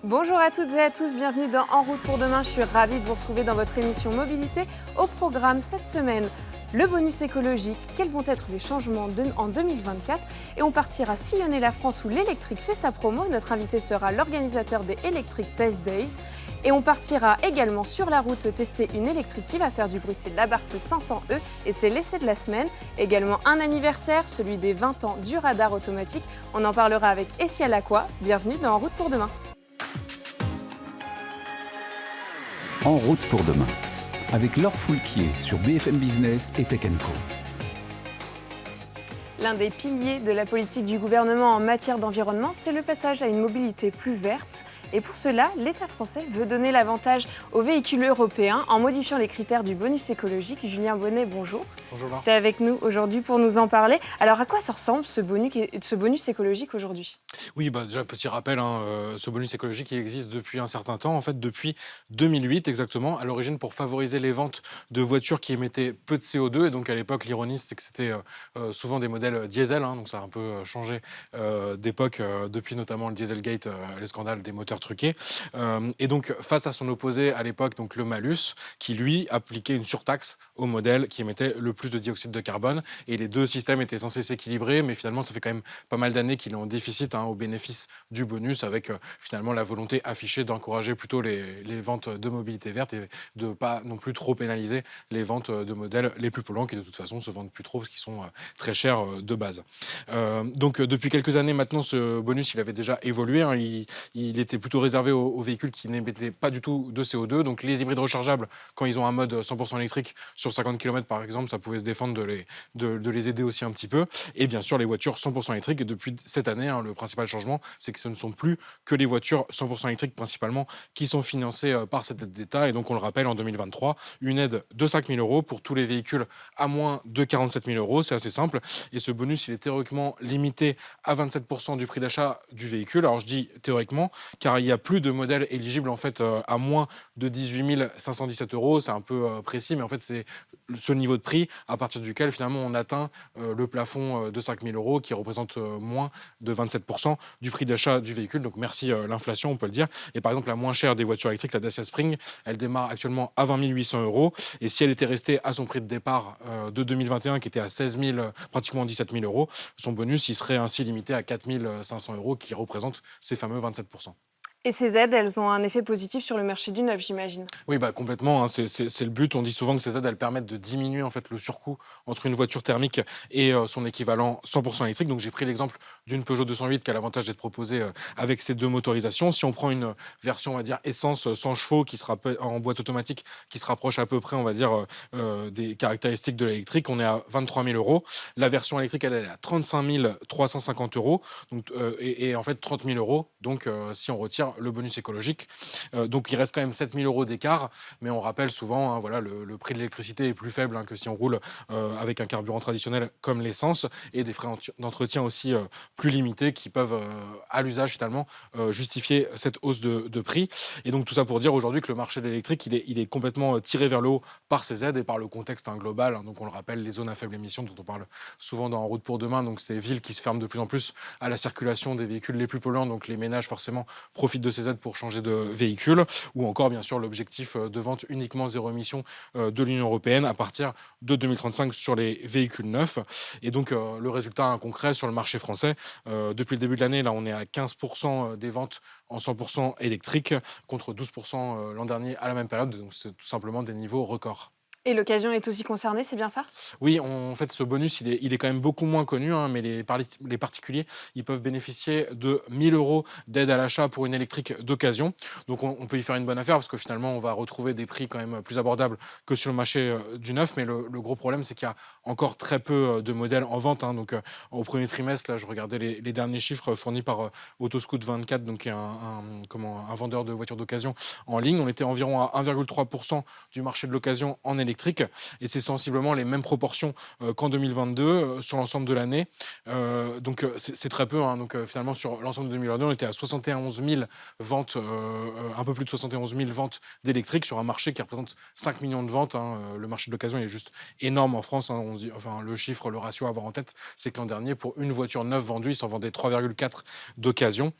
Bonjour à toutes et à tous, bienvenue dans En route pour demain. Je suis ravie de vous retrouver dans votre émission Mobilité. Au programme cette semaine, le bonus écologique, quels vont être les changements en 2024 et on partira sillonner la France où l'électrique fait sa promo. Notre invité sera l'organisateur des Electric Test Days. Et on partira également sur la route tester une électrique qui va faire du bruit, c'est l'Abarth 500E et c'est l'essai de la semaine. Également un anniversaire, celui des 20 ans du radar automatique. On en parlera avec Essia Lacroix. Bienvenue dans En route pour demain. En route pour demain, avec Laure Foulquier sur BFM Business et Tech Co. L'un des piliers de la politique du gouvernement en matière d'environnement, c'est le passage à une mobilité plus verte. Et pour cela, l'État français veut donner l'avantage aux véhicules européens en modifiant les critères du bonus écologique. Julien Bonnet, bonjour. Bonjour Laure. Tu es avec nous aujourd'hui pour nous en parler. Alors à quoi ça ressemble ce bonus écologique aujourd'hui ? Oui, déjà petit rappel, ce bonus écologique il existe depuis un certain temps, en fait depuis 2008 exactement, à l'origine pour favoriser les ventes de voitures qui émettaient peu de CO2. Et donc à l'époque, l'ironie c'est que c'était souvent des modèles diesel, donc ça a un peu changé d'époque depuis notamment le Dieselgate, les scandales des moteurs truqués. Et donc face à son opposé à l'époque, donc le malus, qui lui appliquait une surtaxe aux modèles qui émettaient le plus de dioxyde de carbone. Et les deux systèmes étaient censés s'équilibrer, mais finalement ça fait quand même pas mal d'années qu'il est en déficit au bénéfice du bonus, avec finalement la volonté affichée d'encourager plutôt les ventes de mobilité verte et de ne pas non plus trop pénaliser les ventes de modèles les plus polluants qui de toute façon se vendent plus trop parce qu'ils sont très chers de base. Donc depuis quelques années maintenant, ce bonus il avait déjà évolué, il était plutôt réservé aux véhicules qui n'émettaient pas du tout de CO2, donc les hybrides rechargeables quand ils ont un mode 100% électrique sur 50 km par exemple, ça pouvait se défendre de les aider aussi un petit peu, et bien sûr les voitures 100% électriques. Et depuis cette année, le principal changement, c'est que ce ne sont plus que les voitures 100% électriques principalement qui sont financées par cette aide d'État. Et donc on le rappelle, en 2023, une aide de 5 000 euros pour tous les véhicules à moins de 47 000 euros. C'est assez simple. Et ce bonus, il est théoriquement limité à 27% du prix d'achat du véhicule. Alors je dis théoriquement, car il n'y a plus de modèles éligibles en fait à moins de 18 517 euros. C'est un peu précis, mais en fait c'est ce niveau de prix à partir duquel finalement on atteint le plafond de 5 000 euros qui représente moins de 27% du prix d'achat du véhicule. Donc merci l'inflation, on peut le dire. Et par exemple, la moins chère des voitures électriques, la Dacia Spring, elle démarre actuellement à 20 800 euros. Et si elle était restée à son prix de départ de 2021, qui était à 16 000, pratiquement 17 000 euros, son bonus, il serait ainsi limité à 4 500 euros, qui représente ces fameux 27%. Et ces aides, elles ont un effet positif sur le marché du neuf, j'imagine. Oui, complètement, c'est le but. On dit souvent que ces aides, elles permettent de diminuer en fait le surcoût entre une voiture thermique et son équivalent 100% électrique. Donc j'ai pris l'exemple d'une Peugeot 208 qui a l'avantage d'être proposée avec ces deux motorisations. Si on prend une version, on va dire, essence 100 chevaux qui sera en boîte automatique, qui se rapproche à peu près, on va dire, des caractéristiques de l'électrique, on est à 23 000 euros. La version électrique, elle est à 35 350 euros. Donc, et en fait 30 000 euros. Donc si on retire le bonus écologique. Donc il reste quand même 7 000 euros d'écart, mais on rappelle souvent, voilà, le prix de l'électricité est plus faible que si on roule avec un carburant traditionnel comme l'essence, et des frais d'entretien aussi plus limités qui peuvent, à l'usage finalement, justifier cette hausse de prix. Et donc tout ça pour dire aujourd'hui que le marché de l'électrique, il est complètement tiré vers le haut par ces aides et par le contexte global. Donc on le rappelle, les zones à faible émission dont on parle souvent dans En route pour demain, donc ces villes qui se ferment de plus en plus à la circulation des véhicules les plus polluants, donc les ménages forcément profitent de ces aides pour changer de véhicule, ou encore bien sûr l'objectif de vente uniquement zéro émission de l'Union européenne à partir de 2035 sur les véhicules neufs. Et donc le résultat concret sur le marché français, depuis le début de l'année, là on est à 15% des ventes en 100% électrique contre 12% l'an dernier à la même période, donc c'est tout simplement des niveaux records. Et l'occasion est aussi concernée, c'est bien ça ? Oui, en fait, ce bonus, il est quand même beaucoup moins connu, mais les particuliers, ils peuvent bénéficier de 1 000 euros d'aide à l'achat pour une électrique d'occasion. Donc, on peut y faire une bonne affaire parce que finalement, on va retrouver des prix quand même plus abordables que sur le marché du neuf. Mais le gros problème, c'est qu'il y a encore très peu de modèles en vente. Donc, au premier trimestre, là, je regardais les derniers chiffres fournis par Autoscout24, donc qui est un vendeur de voitures d'occasion en ligne. On était environ à 1,3% du marché de l'occasion en électrique. Et c'est sensiblement les mêmes proportions qu'en 2022 sur l'ensemble de l'année. Donc c'est très peu. Donc finalement, sur l'ensemble de 2022, on était à 71 000 ventes, un peu plus de 71 000 ventes d'électriques sur un marché qui représente 5 millions de ventes. Le marché de l'occasion est juste énorme en France. On dit, enfin, le chiffre, le ratio à avoir en tête, c'est que l'an dernier, pour une voiture neuve vendue, il s'en vendait 3,4 d'occasion.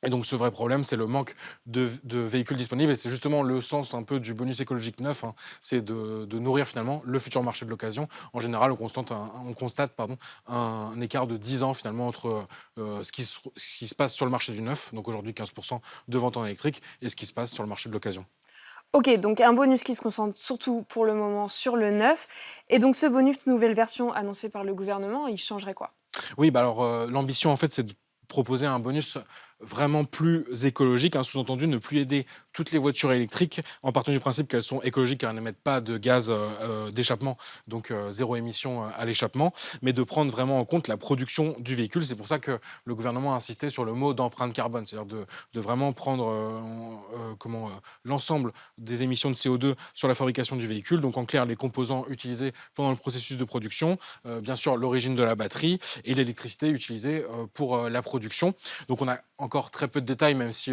Et donc ce vrai problème, c'est le manque de véhicules disponibles et c'est justement le sens un peu du bonus écologique neuf, hein, c'est de nourrir finalement le futur marché de l'occasion. En général, on constate pardon, un écart de 10 ans finalement entre ce qui se passe sur le marché du neuf, donc aujourd'hui 15% de ventes en électrique, et ce qui se passe sur le marché de l'occasion. Ok, donc un bonus qui se concentre surtout pour le moment sur le neuf. Et donc ce bonus, nouvelle version annoncée par le gouvernement, il changerait quoi? Oui, bah alors l'ambition en fait, c'est de proposer un bonus vraiment plus écologique, hein, sous-entendu ne plus aider toutes les voitures électriques en partant du principe qu'elles sont écologiques car elles n'émettent pas de gaz d'échappement, donc zéro émission à l'échappement, mais de prendre vraiment en compte la production du véhicule. C'est pour ça que le gouvernement a insisté sur le mot d'empreinte carbone, c'est-à-dire de vraiment prendre l'ensemble des émissions de CO2 sur la fabrication du véhicule, donc en clair les composants utilisés pendant le processus de production, bien sûr l'origine de la batterie et l'électricité utilisée pour la production. Donc on a encore très peu de détails, même si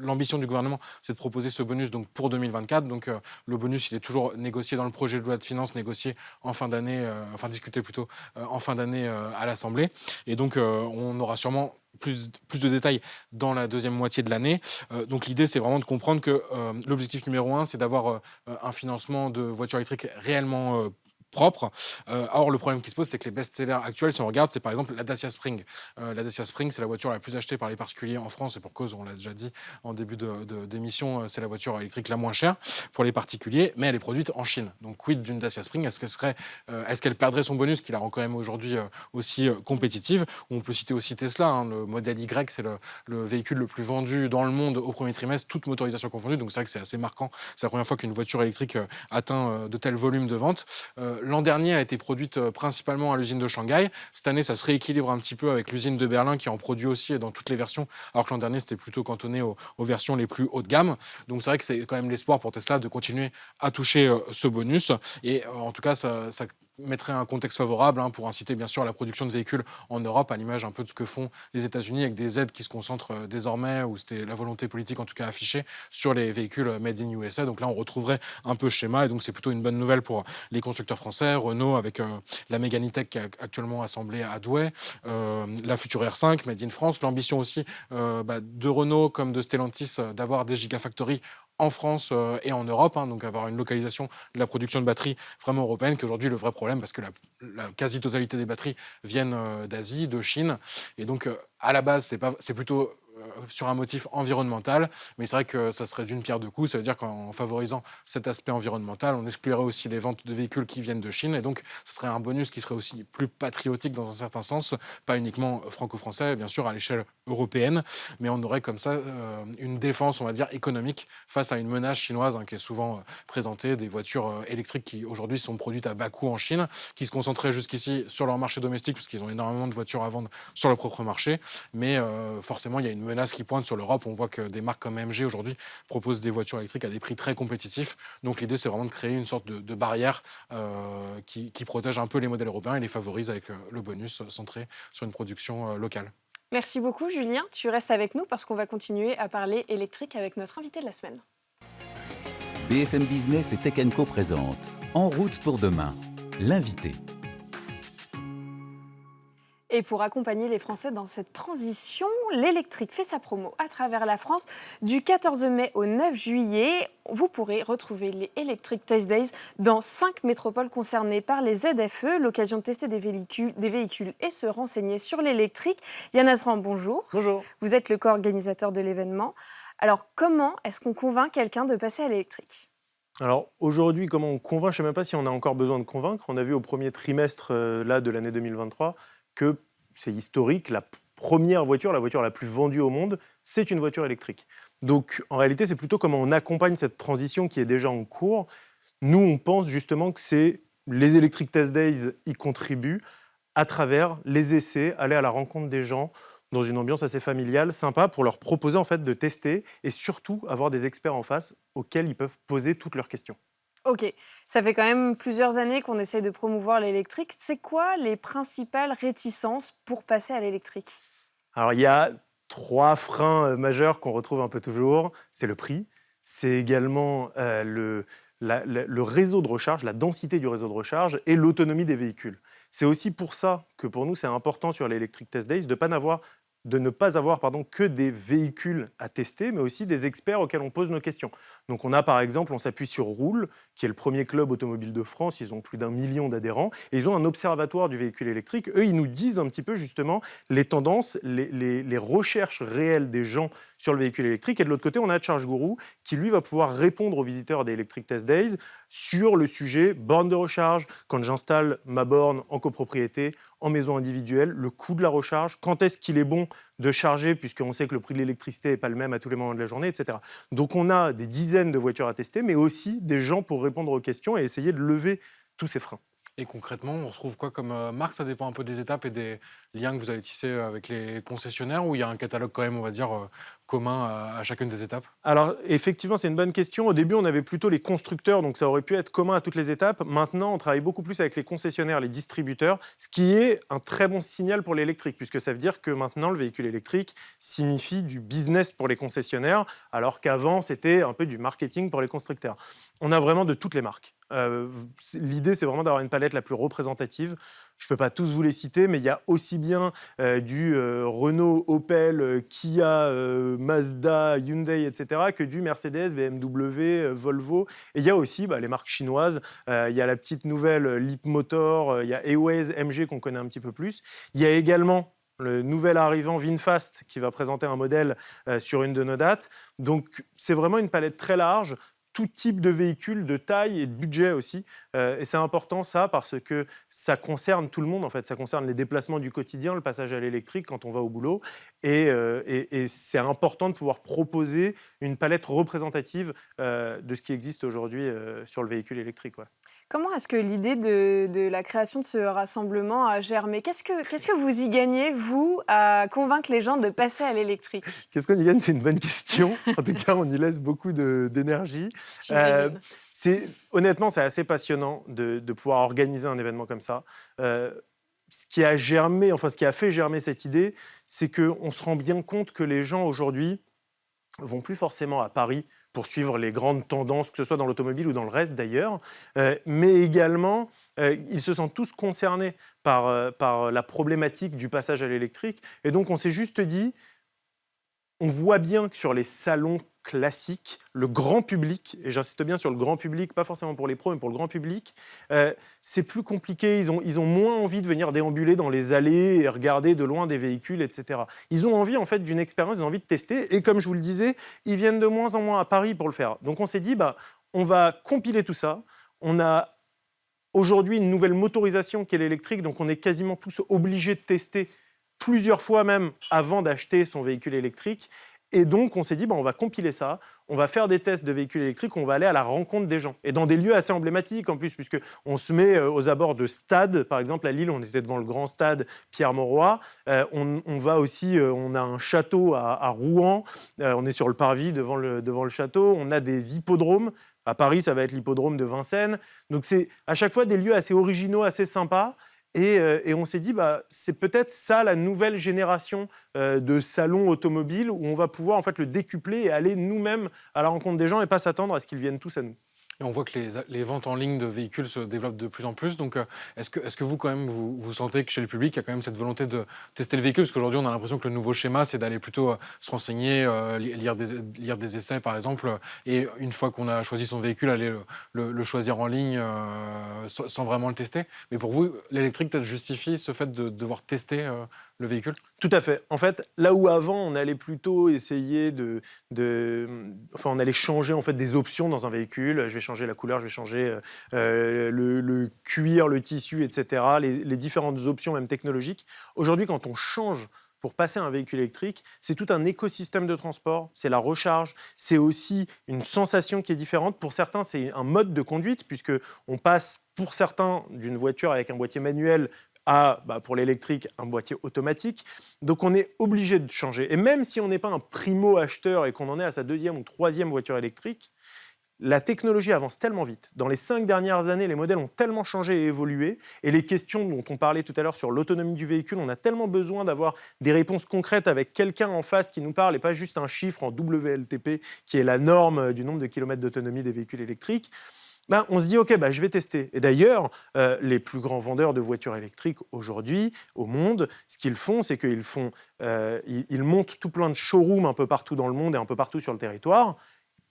l'ambition du gouvernement, c'est de proposer ce bonus donc pour 2024. Donc le bonus, il est toujours négocié dans le projet de loi de finances, négocié en fin d'année, discuté plutôt en fin d'année à l'Assemblée. Et donc on aura sûrement plus de détails dans la deuxième moitié de l'année. Donc l'idée, c'est vraiment de comprendre que l'objectif numéro un, c'est d'avoir un financement de voitures électriques réellement propre. Or, le problème qui se pose, c'est que les best-sellers actuels, si on regarde, c'est par exemple la Dacia Spring. La Dacia Spring, c'est la voiture la plus achetée par les particuliers en France, et pour cause, on l'a déjà dit en début d'émission, c'est la voiture électrique la moins chère pour les particuliers, mais elle est produite en Chine. Donc, quid d'une Dacia Spring? Est-ce qu'elle perdrait son bonus, qui la rend quand même aujourd'hui aussi compétitive? On peut citer aussi Tesla, hein, le modèle Y, c'est le véhicule le plus vendu dans le monde au premier trimestre, toute motorisation confondue. Donc, c'est vrai que c'est assez marquant. C'est la première fois qu'une voiture électrique atteint de tels volumes de vente. L'an dernier, elle a été produite principalement à l'usine de Shanghai. Cette année, ça se rééquilibre un petit peu avec l'usine de Berlin qui en produit aussi dans toutes les versions, alors que l'an dernier, c'était plutôt cantonné aux versions les plus haut de gamme. Donc c'est vrai que c'est quand même l'espoir pour Tesla de continuer à toucher ce bonus. Et en tout cas, ça mettrait un contexte favorable, hein, pour inciter bien sûr à la production de véhicules en Europe, à l'image un peu de ce que font les États-Unis avec des aides qui se concentrent désormais, ou c'était la volonté politique en tout cas affichée, sur les véhicules made in USA. Donc là, on retrouverait un peu ce schéma, et donc c'est plutôt une bonne nouvelle pour les constructeurs français. Renault avec la Mégane E-Tech qui est actuellement assemblée à Douai, la future R5 made in France. L'ambition aussi de Renault comme de Stellantis d'avoir des gigafactories en France et en Europe, hein, donc avoir une localisation de la production de batteries vraiment européenne, qui est aujourd'hui le vrai problème, parce que la quasi-totalité des batteries viennent d'Asie, de Chine, et donc à la base, c'est plutôt sur un motif environnemental, mais c'est vrai que ça serait d'une pierre deux coups. Ça veut dire qu'en favorisant cet aspect environnemental, on exclurait aussi les ventes de véhicules qui viennent de Chine, et donc ce serait un bonus qui serait aussi plus patriotique dans un certain sens, pas uniquement franco-français, bien sûr, à l'échelle européenne, mais on aurait comme ça une défense, on va dire, économique face à une menace chinoise, hein, qui est souvent présentée, des voitures électriques qui aujourd'hui sont produites à bas coût en Chine, qui se concentraient jusqu'ici sur leur marché domestique, parce qu'ils ont énormément de voitures à vendre sur leur propre marché, mais forcément, il y a une menace qui pointe sur l'Europe. On voit que des marques comme MG aujourd'hui proposent des voitures électriques à des prix très compétitifs. Donc l'idée, c'est vraiment de créer une sorte de barrière qui protège un peu les modèles européens et les favorise avec le bonus centré sur une production locale. Merci beaucoup, Julien. Tu restes avec nous parce qu'on va continuer à parler électrique avec notre invité de la semaine. BFM Business et Tech Co présente En route pour demain, l'invité. Et pour accompagner les Français dans cette transition, l'électrique fait sa promo à travers la France. Du 14 mai au 9 juillet, vous pourrez retrouver les Electric Test Days dans 5 métropoles concernées par les ZFE. L'occasion de tester des véhicules et se renseigner sur l'électrique. Yann Azran, bonjour. Bonjour. Vous êtes le co-organisateur de l'événement. Alors, comment est-ce qu'on convainc quelqu'un de passer à l'électrique ? Alors aujourd'hui, comment on convainc? Je ne sais même pas si on a encore besoin de convaincre. On a vu au premier trimestre de l'année 2023 que c'est historique, la première voiture, la voiture la plus vendue au monde, c'est une voiture électrique. Donc en réalité, c'est plutôt comment on accompagne cette transition qui est déjà en cours. Nous, on pense justement que c'est les Electric Test Days y contribuent à travers les essais, aller à la rencontre des gens dans une ambiance assez familiale, sympa, pour leur proposer en fait de tester et surtout avoir des experts en face auxquels ils peuvent poser toutes leurs questions. Ok, ça fait quand même plusieurs années qu'on essaye de promouvoir l'électrique. C'est quoi les principales réticences pour passer à l'électrique ? Alors il y a 3 freins majeurs qu'on retrouve un peu toujours. C'est le prix, c'est également le réseau de recharge, la densité du réseau de recharge et l'autonomie des véhicules. C'est aussi pour ça que pour nous, c'est important sur l'Electric Test Days de ne pas n'avoir de ne pas avoir que des véhicules à tester, mais aussi des experts auxquels on pose nos questions. Donc on a par exemple, on s'appuie sur Roule, qui est le premier club automobile de France, ils ont plus d'1 million d'adhérents, et ils ont un observatoire du véhicule électrique. Eux, ils nous disent un petit peu justement les tendances, les recherches réelles des gens sur le véhicule électrique. Et de l'autre côté, on a Charge Guru, qui lui va pouvoir répondre aux visiteurs des Electric Test Days sur le sujet borne de recharge, quand j'installe ma borne en copropriété, en maison individuelle, le coût de la recharge, quand est-ce qu'il est bon de charger, puisqu'on sait que le prix de l'électricité n'est pas le même à tous les moments de la journée, etc. Donc on a des dizaines de voitures à tester, mais aussi des gens pour répondre aux questions et essayer de lever tous ces freins. Et concrètement, on retrouve quoi comme marque? Ça dépend un peu des étapes et des liens que vous avez tissés avec les concessionnaires, ou il y a un catalogue quand même, on va dire, commun à chacune des étapes? Alors, effectivement, c'est une bonne question. Au début, on avait plutôt les constructeurs, donc ça aurait pu être commun à toutes les étapes. Maintenant, on travaille beaucoup plus avec les concessionnaires, les distributeurs, ce qui est un très bon signal pour l'électrique, puisque ça veut dire que maintenant, le véhicule électrique signifie du business pour les concessionnaires, alors qu'avant, c'était un peu du marketing pour les constructeurs. On a vraiment de toutes les marques. L'idée, c'est vraiment d'avoir une palette la plus représentative. Je ne peux pas tous vous les citer, mais il y a aussi bien du Renault, Opel, Kia, Mazda, Hyundai, etc., que du Mercedes, BMW, Volvo. Et il y a aussi les marques chinoises. Il y a la petite nouvelle Leapmotor, il y a Airways, MG qu'on connaît un petit peu plus. Il y a également le nouvel arrivant VinFast qui va présenter un modèle sur une de nos dates. Donc c'est vraiment une palette très large, tout type de véhicule, de taille et de budget aussi. Et c'est important ça parce que ça concerne tout le monde en fait. Ça concerne les déplacements du quotidien, le passage à l'électrique quand on va au boulot. Et c'est important de pouvoir proposer une palette représentative de ce qui existe aujourd'hui sur le véhicule électrique. Ouais. Comment est-ce que l'idée de la création de ce rassemblement a germé? Qu'est-ce que vous y gagnez, vous, à convaincre les gens de passer à l'électrique? Qu'est-ce qu'on y gagne? C'est une bonne question. En tout cas, on y laisse beaucoup d'énergie. J'imagine. Honnêtement, c'est assez passionnant de pouvoir organiser un événement comme ça. Ce qui a germé, enfin ce qui a fait germer cette idée, c'est qu'on se rend bien compte que les gens aujourd'hui vont plus forcément à Paris pour suivre les grandes tendances, que ce soit dans l'automobile ou dans le reste d'ailleurs, mais également, ils se sentent tous concernés par la problématique du passage à l'électrique. Et donc, on s'est juste dit, on voit bien que sur les salons classiques, le grand public, et j'insiste bien sur le grand public, pas forcément pour les pros, mais pour le grand public, c'est plus compliqué. Ils ont moins envie de venir déambuler dans les allées et regarder de loin des véhicules, etc. Ils ont envie en fait d'une expérience, ils ont envie de tester. Et comme je vous le disais, ils viennent de moins en moins à Paris pour le faire. Donc on s'est dit, on va compiler tout ça. On a aujourd'hui une nouvelle motorisation qui est l'électrique, donc on est quasiment tous obligés de tester plusieurs fois même avant d'acheter son véhicule électrique. Et donc, on s'est dit, on va compiler ça, on va faire des tests de véhicules électriques, on va aller à la rencontre des gens. Et dans des lieux assez emblématiques en plus, puisqu'on se met aux abords de stades. Par exemple, à Lille, on était devant le grand stade Pierre-Mauroy. On va aussi, on a un château à Rouen. On est sur le parvis devant le château. On a des hippodromes. À Paris, ça va être l'hippodrome de Vincennes. Donc, c'est à chaque fois des lieux assez originaux, assez sympas. Et on s'est dit, c'est peut-être ça la nouvelle génération de salons automobiles où on va pouvoir en fait le décupler et aller nous-mêmes à la rencontre des gens et pas s'attendre à ce qu'ils viennent tous à nous. Et on voit que les ventes en ligne de véhicules se développent de plus en plus. Donc, est-ce que vous, quand même, vous sentez que chez le public, il y a quand même cette volonté de tester le véhicule? Parce qu'aujourd'hui, on a l'impression que le nouveau schéma, c'est d'aller plutôt se renseigner, lire des essais, par exemple, et une fois qu'on a choisi son véhicule, aller le choisir en ligne sans vraiment le tester. Mais pour vous, l'électrique peut-être justifie ce fait de devoir tester le véhicule? Tout à fait. En fait, là où avant, on allait plutôt essayer on allait changer en fait des options dans un véhicule. Je vais changer la couleur, je vais changer le cuir, le tissu, etc. Les différentes options, même technologiques. Aujourd'hui, quand on change pour passer à un véhicule électrique, c'est tout un écosystème de transport, c'est la recharge, c'est aussi une sensation qui est différente. Pour certains, c'est un mode de conduite, puisqu'on passe, pour certains, d'une voiture avec un boîtier manuel à, pour l'électrique, un boîtier automatique. Donc on est obligé de changer. Et même si on n'est pas un primo-acheteur et qu'on en est à sa deuxième ou troisième voiture électrique, la technologie avance tellement vite. Dans les 5 dernières années, les modèles ont tellement changé et évolué. Et les questions dont on parlait tout à l'heure sur l'autonomie du véhicule, on a tellement besoin d'avoir des réponses concrètes avec quelqu'un en face qui nous parle et pas juste un chiffre en WLTP qui est la norme du nombre de kilomètres d'autonomie des véhicules électriques. on se dit, OK, je vais tester. Et d'ailleurs, les plus grands vendeurs de voitures électriques aujourd'hui au monde, ce qu'ils font, c'est qu'ils ils montent tout plein de showrooms un peu partout dans le monde et un peu partout sur le territoire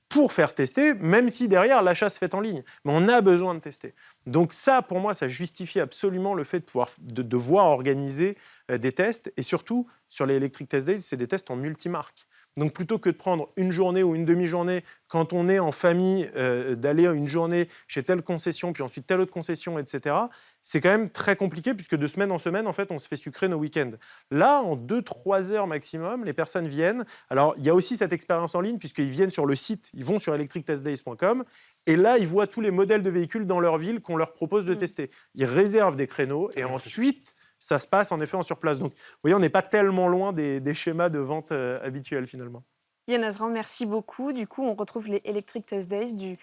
pour faire tester, même si derrière, l'achat se fait en ligne. Mais on a besoin de tester. Donc ça, pour moi, ça justifie absolument le fait de devoir organiser des tests. Et surtout, sur les Electric Test Days, c'est des tests en multimarques. Donc plutôt que de prendre une journée ou une demi-journée, quand on est en famille, d'aller une journée chez telle concession, puis ensuite telle autre concession, etc., c'est quand même très compliqué, puisque de semaine en semaine, en fait, on se fait sucrer nos week-ends. Là, en 2-3 heures maximum, les personnes viennent. Alors, il y a aussi cette expérience en ligne, puisqu'ils viennent sur le site, ils vont sur electrictestdays.com, et là, ils voient tous les modèles de véhicules dans leur ville qu'on leur propose de tester. Ils réservent des créneaux, et ensuite, ça se passe en effet en surplace. Donc, vous voyez, on n'est pas tellement loin des schémas de vente habituels, finalement. Yann Azran, merci beaucoup. Du coup, on retrouve les Electric Test Days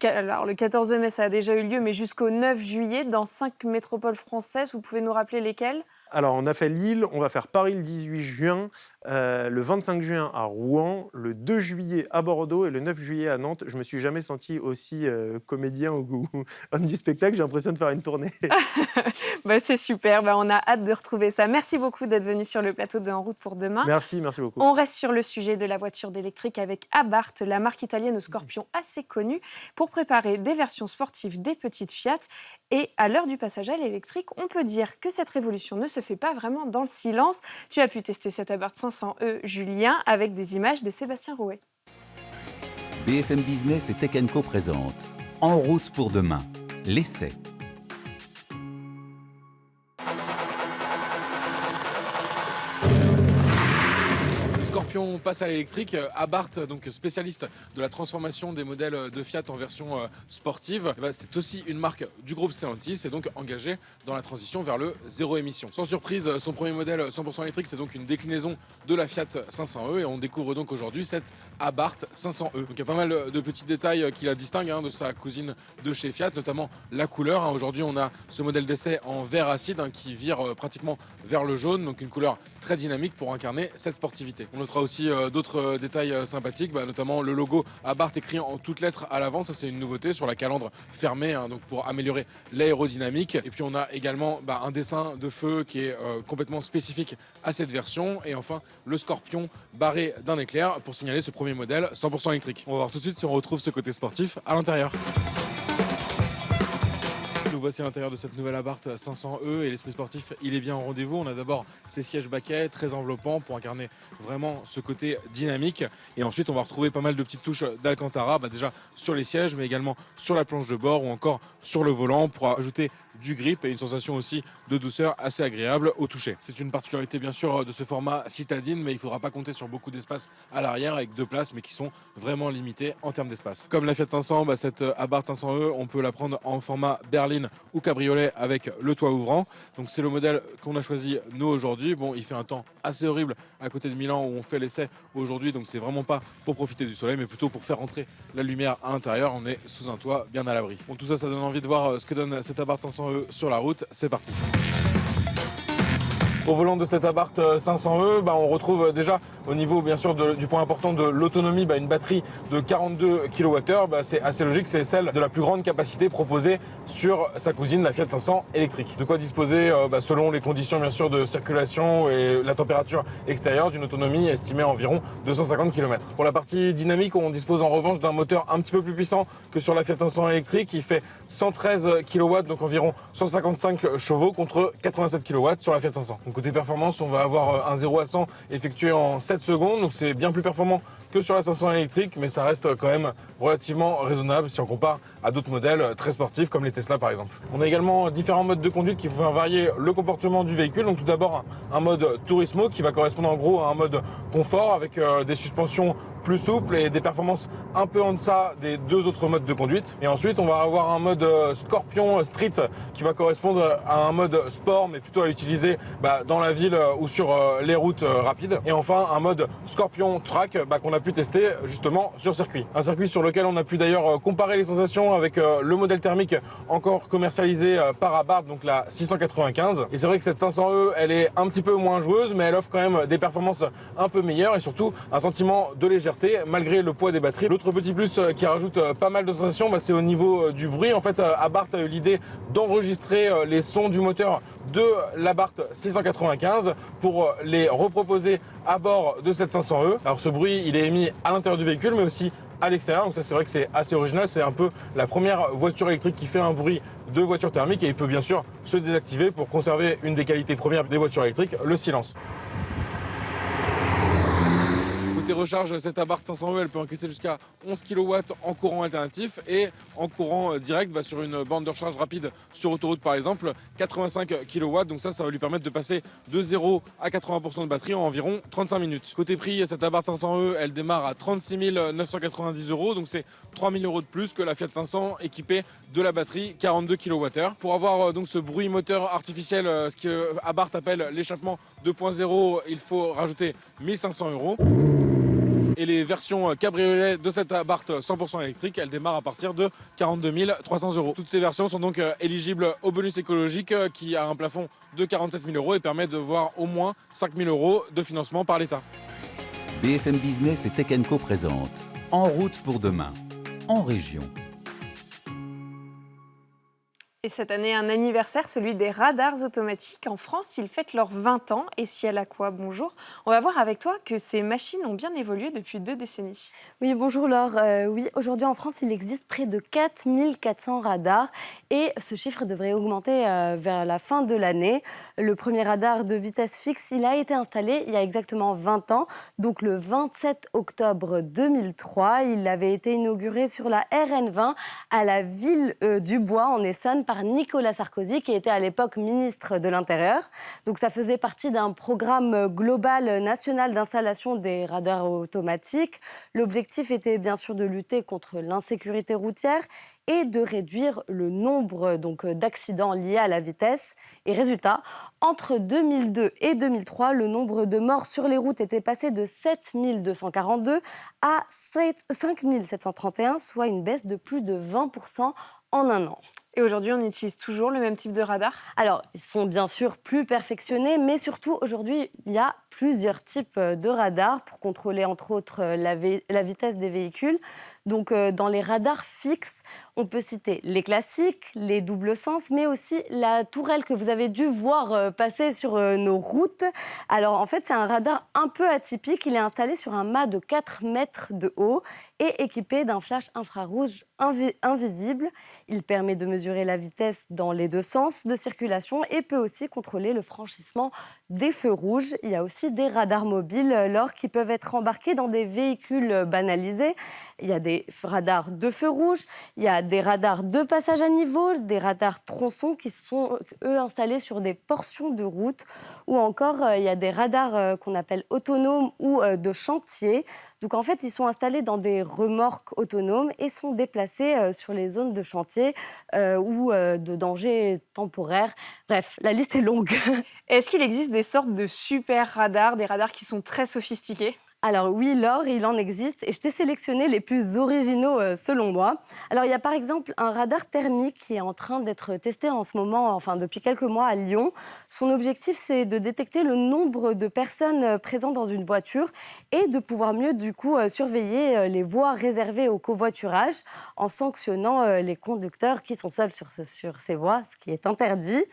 alors, le 14 mai, ça a déjà eu lieu, mais jusqu'au 9 juillet, dans 5 métropoles françaises. Vous pouvez nous rappeler lesquelles ? Alors, on a fait Lille, on va faire Paris le 18 juin, le 25 juin à Rouen, le 2 juillet à Bordeaux et le 9 juillet à Nantes. Je ne me suis jamais senti aussi comédien ou homme du spectacle. J'ai l'impression de faire une tournée. C'est super, on a hâte de retrouver ça. Merci beaucoup d'être venu sur le plateau de En route pour demain. Merci beaucoup. On reste sur le sujet de la voiture électrique avec Abarth, la marque italienne au scorpion assez connue, pour préparer des versions sportives des petites Fiat. Et à l'heure du passage à l'électrique, on peut dire que cette révolution ne se fait pas vraiment dans le silence. Tu as pu tester cette Abarth 500e, Julien, avec des images de Sébastien Rouet. BFM Business et Tech & Co présente En route pour demain, l'essai. Scorpion passe à l'électrique. Abarth, donc spécialiste de la transformation des modèles de Fiat en version sportive, c'est aussi une marque du groupe Stellantis et donc engagée dans la transition vers le zéro émission. Sans surprise, son premier modèle 100% électrique, c'est donc une déclinaison de la Fiat 500e et on découvre donc aujourd'hui cette Abarth 500e. Donc il y a pas mal de petits détails qui la distinguent de sa cousine de chez Fiat, notamment la couleur. Aujourd'hui, on a ce modèle d'essai en vert acide qui vire pratiquement vers le jaune, donc une couleur très dynamique pour incarner cette sportivité. On notera aussi d'autres détails sympathiques, notamment le logo Abarth écrit en toutes lettres à l'avant. Ça, c'est une nouveauté sur la calandre fermée, donc pour améliorer l'aérodynamique. Et puis on a également un dessin de feu qui est complètement spécifique à cette version. Et enfin, le Scorpion barré d'un éclair pour signaler ce premier modèle 100% électrique. On va voir tout de suite si on retrouve ce côté sportif à l'intérieur. Nous voici à l'intérieur de cette nouvelle Abarth 500e et l'esprit sportif, il est bien au rendez-vous. On a d'abord ces sièges baquets très enveloppants pour incarner vraiment ce côté dynamique. Et ensuite, on va retrouver pas mal de petites touches d'Alcantara, déjà sur les sièges, mais également sur la planche de bord ou encore sur le volant pour ajouter du grip et une sensation aussi de douceur assez agréable au toucher. C'est une particularité bien sûr de ce format citadine, mais il ne faudra pas compter sur beaucoup d'espace à l'arrière avec 2 places, mais qui sont vraiment limitées en termes d'espace. Comme la Fiat 500, cette Abarth 500e, on peut la prendre en format berline ou cabriolet avec le toit ouvrant. Donc c'est le modèle qu'on a choisi nous aujourd'hui. Il fait un temps assez horrible à côté de Milan où on fait l'essai aujourd'hui, donc c'est vraiment pas pour profiter du soleil, mais plutôt pour faire entrer la lumière à l'intérieur. On est sous un toit bien à l'abri. Tout ça, ça donne envie de voir ce que donne cette Abarth 500e sur la route. C'est parti. Au volant de cette Abarth 500e, on retrouve déjà au niveau bien sûr du point important de l'autonomie, une batterie de 42 kWh. C'est assez logique, c'est celle de la plus grande capacité proposée sur sa cousine, la Fiat 500 électrique. De quoi disposer selon les conditions bien sûr de circulation et la température extérieure d'une autonomie estimée à environ 250 km. Pour la partie dynamique, on dispose en revanche d'un moteur un petit peu plus puissant que sur la Fiat 500 électrique. Il fait 113 kW, donc environ 155 chevaux contre 87 kW sur la Fiat 500. Donc, côté performance, on va avoir un 0 à 100 effectué en 7 secondes, donc c'est bien plus performant que sur la 500 électrique, mais ça reste quand même relativement raisonnable si on compare à d'autres modèles très sportifs comme les Tesla par exemple. On a également différents modes de conduite qui vont varier le comportement du véhicule. Donc tout d'abord un mode Turismo qui va correspondre en gros à un mode confort avec des suspensions plus souples et des performances un peu en deçà des 2 autres modes de conduite. Et ensuite on va avoir un mode Scorpion Street qui va correspondre à un mode sport mais plutôt à utiliser dans la ville ou sur les routes rapides. Et enfin un mode Scorpion Track qu'on a pu tester justement sur circuit. Un circuit sur lequel on a pu d'ailleurs comparer les sensations maintenant avec le modèle thermique encore commercialisé par Abarth, donc la 695. Et c'est vrai que cette 500E, elle est un petit peu moins joueuse, mais elle offre quand même des performances un peu meilleures et surtout un sentiment de légèreté malgré le poids des batteries. L'autre petit plus qui rajoute pas mal de sensations, c'est au niveau du bruit. En fait, Abarth a eu l'idée d'enregistrer les sons du moteur de l'Abarth 695 pour les reproposer à bord de cette 500E. Alors ce bruit, il est émis à l'intérieur du véhicule, mais aussi à l'extérieur. Donc ça, c'est vrai que c'est assez original. C'est un peu la première voiture électrique qui fait un bruit de voiture thermique et il peut bien sûr se désactiver pour conserver une des qualités premières des voitures électriques, le silence. Côté recharge, cette Abarth 500E, elle peut encaisser jusqu'à 11 kW en courant alternatif et en courant direct sur une borne de recharge rapide sur autoroute par exemple, 85 kW. Donc ça va lui permettre de passer de 0 à 80% de batterie en environ 35 minutes. Côté prix, cette Abarth 500E, elle démarre à 36 990 €. Donc c'est 3 000 € de plus que la Fiat 500 équipée de la batterie 42 kWh. Pour avoir donc ce bruit moteur artificiel, ce que Abarth appelle l'échappement 2.0, il faut rajouter 1 500 €. Et les versions cabriolet de cette Abarth 100% électrique, elles démarrent à partir de 42 300 €. Toutes ces versions sont donc éligibles au bonus écologique qui a un plafond de 47 000 € et permet de voir au moins 5 000 € de financement par l'État. BFM Business et Tech Co présente En route pour demain, en région. Et cette année, un anniversaire, celui des radars automatiques. En France, ils fêtent leurs 20 ans. Et Ciel Aqua, bonjour. On va voir avec toi que ces machines ont bien évolué depuis 2 décennies. Oui, bonjour Laure. Oui, aujourd'hui en France, il existe près de 4400 radars et ce chiffre devrait augmenter vers la fin de l'année. Le premier radar de vitesse fixe, il a été installé il y a exactement 20 ans, donc le 27 octobre 2003. Il avait été inauguré sur la RN20 à la ville du Bois en Essonne par Nicolas Sarkozy, qui était à l'époque ministre de l'Intérieur. Donc ça faisait partie d'un programme global national d'installation des radars automatiques. L'objectif était bien sûr de lutter contre l'insécurité routière et de réduire le nombre d'accidents liés à la vitesse. Et résultat, entre 2002 et 2003, le nombre de morts sur les routes était passé de 7 242 à 5 731, soit une baisse de plus de 20% en un an. Et aujourd'hui, on utilise toujours le même type de radar ? Alors, ils sont bien sûr plus perfectionnés, mais surtout, aujourd'hui, il y a plusieurs types de radars pour contrôler, entre autres, la vitesse des véhicules. Donc, dans les radars fixes, on peut citer les classiques, les doubles sens, mais aussi la tourelle que vous avez dû voir passer sur nos routes. Alors, en fait, c'est un radar un peu atypique. Il est installé sur un mât de 4 mètres de haut et équipé d'un flash infrarouge invisible. Il permet de mesurer la vitesse dans les 2 sens de circulation et peut aussi contrôler le franchissement des feux rouges. Il y a aussi des radars mobiles, Laure, qui peuvent être embarqués dans des véhicules banalisés. Il y a des radars de feux rouges, il y a des radars de passage à niveau, des radars tronçons qui sont, eux, installés sur des portions de route. Ou encore, il y a des radars qu'on appelle autonomes ou de chantier. Donc, en fait, ils sont installés dans des remorques autonomes et sont déplacés sur les zones de chantier ou de danger temporaire. Bref, la liste est longue. Est-ce qu'il existe des sortes de super radars, des radars qui sont très sophistiqués ? Alors oui, Laure, il en existe et je t'ai sélectionné les plus originaux selon moi. Alors il y a par exemple un radar thermique qui est en train d'être testé en ce moment, enfin depuis quelques mois à Lyon. Son objectif, c'est de détecter le nombre de personnes présentes dans une voiture et de pouvoir mieux du coup surveiller les voies réservées au covoiturage en sanctionnant les conducteurs qui sont seuls sur ces voies, ce qui est interdit.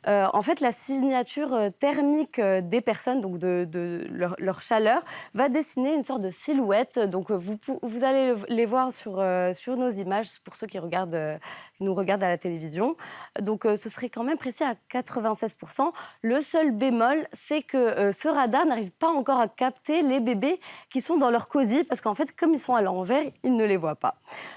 En fait, la signature thermique des personnes, donc de leur chaleur, va dessiner une sorte de silhouette. Donc, vous allez les voir sur nos images, pour ceux qui nous regardent à la télévision. Donc, ce serait quand même précis à 96%. Le seul bémol, c'est que ce radar n'arrive pas encore à capter les bébés qui sont dans leur cosy, parce qu'en fait, comme ils sont à l'envers, ils ne les voient pas.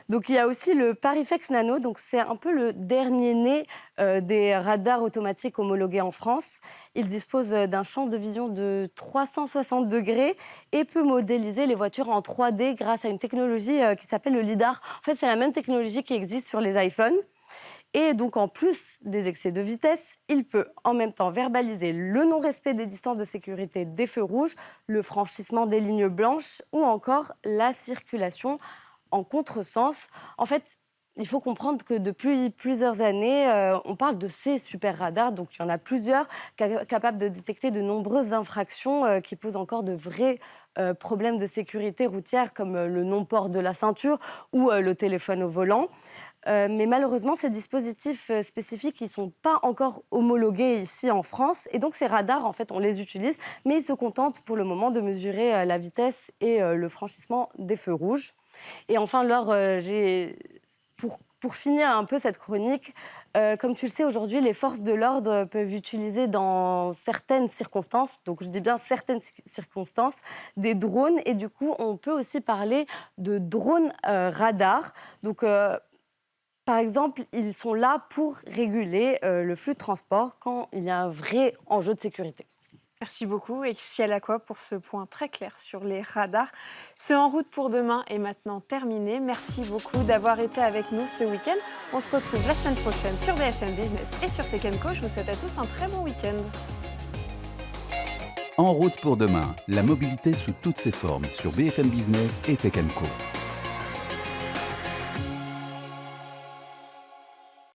Donc, il y a aussi le Parifex Nano. Donc, c'est un peu le dernier né des radars automatiques homologués en France. Il dispose d'un champ de vision de 360 degrés et peut modéliser les voitures en 3D grâce à une technologie qui s'appelle le LiDAR. En fait, c'est la même technologie qui existe sur les iPhones. Et donc, en plus des excès de vitesse, il peut en même temps verbaliser le non-respect des distances de sécurité des feux rouges, le franchissement des lignes blanches ou encore la circulation en contresens. En fait, Il faut comprendre que depuis plusieurs années, on parle de ces super radars. Donc, il y en a plusieurs capables de détecter de nombreuses infractions qui posent encore de vrais problèmes de sécurité routière, comme le non-port de la ceinture ou le téléphone au volant. Mais malheureusement, ces dispositifs spécifiques, ils ne sont pas encore homologués ici en France. Et donc, ces radars, en fait, on les utilise, mais ils se contentent pour le moment de mesurer la vitesse et le franchissement des feux rouges. Et enfin, Laure, pour finir un peu cette chronique, comme tu le sais, aujourd'hui, les forces de l'ordre peuvent utiliser dans certaines circonstances, donc je dis bien certaines circonstances, des drones. Et du coup, on peut aussi parler de drones radars. Donc, par exemple, ils sont là pour réguler le flux de transport quand il y a un vrai enjeu de sécurité. Merci beaucoup, et Ciel Aqua, pour ce point très clair sur les radars. Ce En route pour demain est maintenant terminé. Merci beaucoup d'avoir été avec nous ce week-end. On se retrouve la semaine prochaine sur BFM Business et sur Tech & Co. Je vous souhaite à tous un très bon week-end. En route pour demain, la mobilité sous toutes ses formes sur BFM Business et Tech & Co.